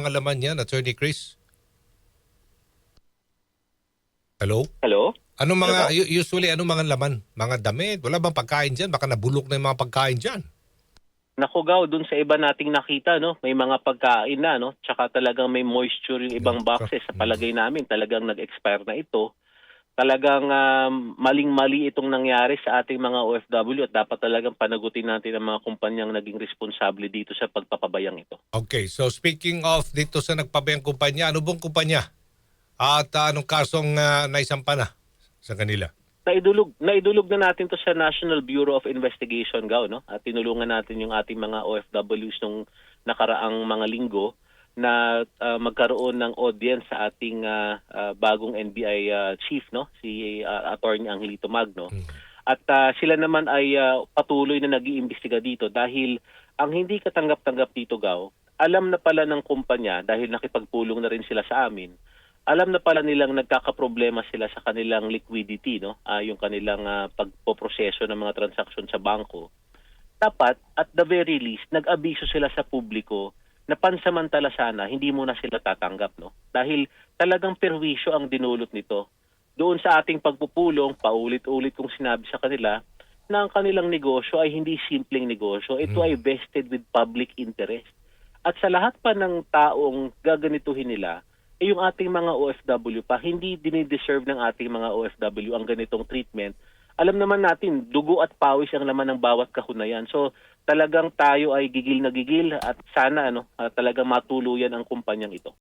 mga laman yan, Attorney Chris? Hello? Hello? Anong Hello mga, po? usually, anong mga laman? Mga damit? Wala bang pagkain dyan? Baka nabulok na yung mga pagkain dyan. Naku Gaw, dun sa iba nating nakita, no? May mga pagkain na, no? Tsaka talagang may moisture yung ibang boxes. Sa palagay namin, talagang nag-expire na ito. Talagang maling-mali itong nangyari sa ating mga OFW at dapat talagang panagutin natin ang mga kumpanyang naging responsable dito sa pagpapabayang ito. Okay, so speaking of dito sa nagpabayang kumpanya, ano bang kumpanya? At anong kasong naisampa na sa kanila? Naidulog na natin to sa National Bureau of Investigation, Gaw, no? At tinulungan natin yung ating mga OFWs nung nakaraang mga linggo na magkaroon ng audience sa ating bagong NBI chief, no? Si Attorney Angelito Magno. At sila naman ay patuloy na nag-iimbestiga dito dahil ang hindi katanggap-tanggap dito, Gaw, alam na pala ng kumpanya dahil nakipagpulong na rin sila sa amin. Alam na pala nilang nagkakaproblema sila sa kanilang liquidity, no? Yung kanilang pagpoproseso ng mga transaksyon sa bangko. Dapat, at the very least, nag-abiso sila sa publiko na pansamantala sana hindi muna sila tatanggap, no? Dahil talagang perwisyo ang dinulot nito. Doon sa ating pagpupulong, paulit-ulit kong sinabi sa kanila na ang kanilang negosyo ay hindi simpleng negosyo. Ito ay vested with public interest. At sa lahat pa ng taong gaganituhin nila, yung ating mga OFW pa, hindi dinideserve ng ating mga OFW ang ganitong treatment. Alam naman natin, dugo at pawis ang laman ng bawat kahunayan. So talagang tayo ay gigil na gigil at sana talagang matuluyan ang kumpanyang ito.